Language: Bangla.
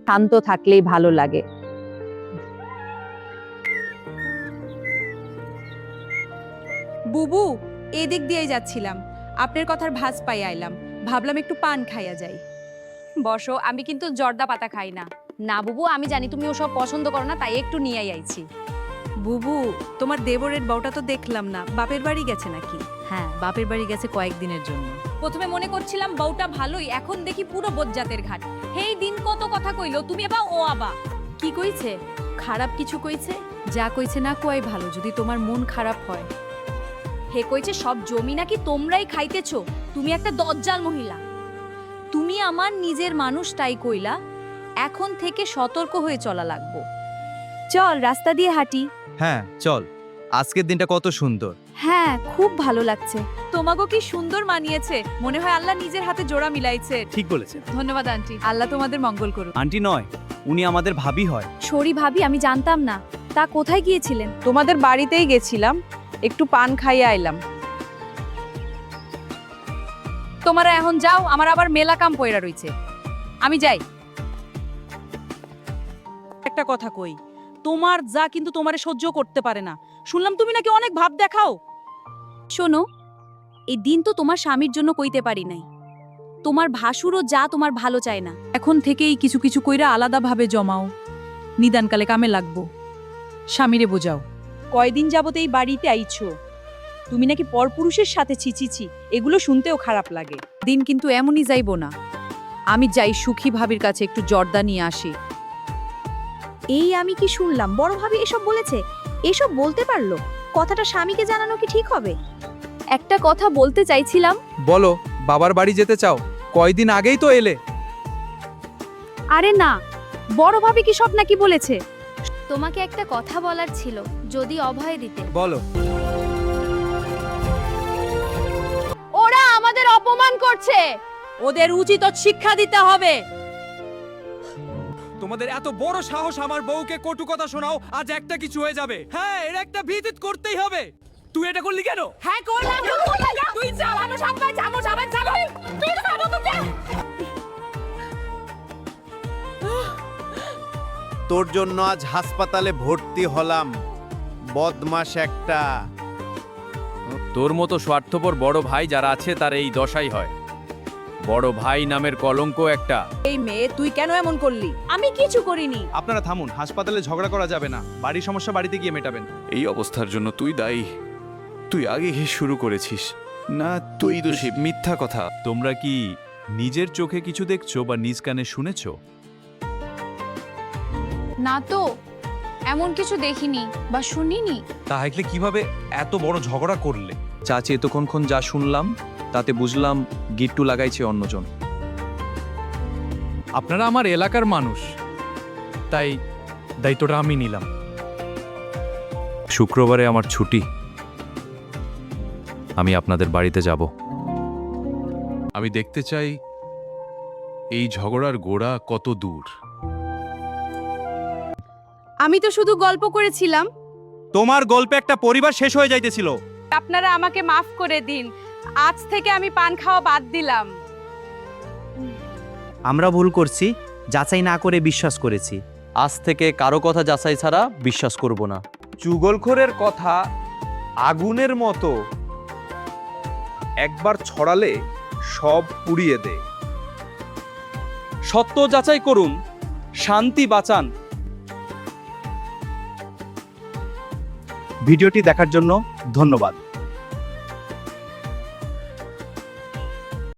শান্ত থাকলেই ভালো লাগে। বুবু, এদিক দিয়েই যাচ্ছিলাম, আপনার কথার ভাস পাই আইলাম, ভাবলাম একটু পান খাইয়া যাই। বসো, আমি কিন্তু জর্দা পাতা খাই না। না বুবু, আমি জানি তুমি ওসব পছন্দ করো না, তাই একটু নিয়েই আইছি। বুবু, তোমার দেবরের বউটা তো দেখলাম না, বাপের বাড়ি গেছে নাকি? হ্যাঁ, বাপের বাড়ি গেছে কয়েকদিনের জন্য। প্রথমে মনে করছিলাম বউটা ভালোই, এখন দেখি পুরো বজ্জাতের ঘাট। হেই দিন কত কথা কইলো, তুমি এবার ও আবা। কি কইছে? খারাপ কিছু কইছে? যা কইছে না কই ভালো, যদি তোমার মন খারাপ হয়। হে কইছে সব জমি নাকি তোমরাই খাইতেছো, তুমি একটা দজ্জাল মহিলা। তুমি আমার নিজের মানুষটাই কইলা, এখন থেকে সতর্ক হয়ে চলা লাগবো। চল রাস্তা দিয়ে হাঁটি। হ্যাঁ চল, আজকের দিনটা কত সুন্দর। হ্যাঁ, খুব ভালো লাগছে। তোমাগো কি সুন্দর মানিয়েছে, মনে হয় আল্লাহ নিজের হাতে জোড়া মিলাইছে। ঠিক বলেছেন। ধন্যবাদ আন্টি, আল্লাহ তোমাদের মঙ্গল করুন। আন্টি নয়, উনি আমাদের ভাবি হয়। সরি ভাবি, আমি জানতাম না। তা কোথায় গিয়েছিলেন? তোমাদের বাড়িতেই গেছিলাম, একটু পান খাইয়ে আইলাম। তোমরা এখন যাও, আমার আবার মেলা কাম পয়রা রইছে। আমি যাই। একটা কথা কই, তোমার যা কিন্তু তোমারে সহ্য করতে পারে না। শুনলাম তুমি নাকি অনেক ভাব দেখাও। শোনো, এই দিন তো তোমার স্বামীর জন্য কইতে পারি নাই। তোমার ভাসুরও যা তোমার ভালো চায় না। এখন থেকেই কিছু কিছু কইরা আলাদাভাবে জমাও, নিদানকালে কামে লাগবো। স্বামীরে বোঝাও, কয়দিন যাবত এই বাড়িতে আইছো, তুমি নাকি পরপুরুষের সাথে ছিছিছি, এগুলো শুনতেও খারাপ লাগে। দিন কিন্তু এমনই যাইবো না। আমি যাই সুখী ভাবির কাছে একটু জর্দা নিয়ে আসি। এই আমি কি শুনলাম, বড় ভাবি এসব বলেছে? এসব বলতে পারলো? কথাটা স্বামীকে জানানো কি ঠিক হবে? একটা কথা বলতে চাইছিলাম। বলো, বাবার বাড়ি যেতে চাও? কয়দিন আগেই তো এলে। আরে না, বড় ভাবি কি সব নাকি বলেছে? তোমাকে একটা কথা বলার ছিল, যদি অভয় দিতে। বলো। ওরা আমাদের অপমান করছে। ওদের উচিত শিক্ষা দিতে হবে। তোমাদের এত বড় সাহস আমার বউকে কটু কথা শোনাও, আজ একটা কিছু হয়ে যাবে। হ্যাঁ, এর একটা ভিত করতেই হবে। তুই এটা করলি কেন? হ্যাঁ করলাম। তুই চালানো সামনে যাবো যাবেন চালো। তুই তো ভালো তো। তোর জন্য আজ হাসপাতালে ভর্তি হলাম, বদমাশ একটা। তোর মতো স্বার্থপর বড় ভাই যারা আছে তার এই দশাই হয়। বড় ভাই নামের কলঙ্ক একটা। এই মেয়ে, তুই কেন এমন করলি? আমি কিছু করিনি। আপনারা থামুন, হাসপাতালে ঝগড়া করা যাবে না। বাড়ির সমস্যা বাড়িতে গিয়ে মেটাবেন। এই অবস্থার জন্য তুই দায়ী। তুই আগে শুরু করেছিস না, তুই দোষী। মিথ্যা কথা। তোমরা কি নিজের চোখে কিছু দেখছো বা নিজ কানে শুনেছো? না তো, এমন কিছু দেখিনি বা শুনিনি। তাহলে কিভাবে এত বড় ঝগড়া করলে? চাচি এতক্ষণ যা শুনলাম তাতে বুঝলাম গিট্টু লাগাইছে অন্যজন। আপনারা আমার এলাকার মানুষ, তাই দায়িত্বটা আমি নিলাম। শুক্রবারে আমার ছুটি, আমি আপনাদের বাড়িতে যাব। আমি দেখতে চাই এই ঝগড়ার গোড়া কত দূর। আমি তো শুধু গল্প করেছিলাম। তোমার গল্পে একটা পরিবার শেষ হয়ে যাইতেছিল। আপনারা আমাকে মাফ করে দিন, আজ থেকে আমি পান খাওয়া বাদ দিলাম। আমরা ভুল করছি, যাচাই না করে বিশ্বাস করেছি। আজ থেকে কারো কথা যাচাই ছাড়া বিশ্বাস করব না। চুগলখোরের কথা আগুনের মতো, একবার ছড়ালে সব পুড়িয়ে দেয়। সত্য যাচাই করুন, শান্তি বাঁচান। ভিডিওটি দেখার জন্য ধন্যবাদ।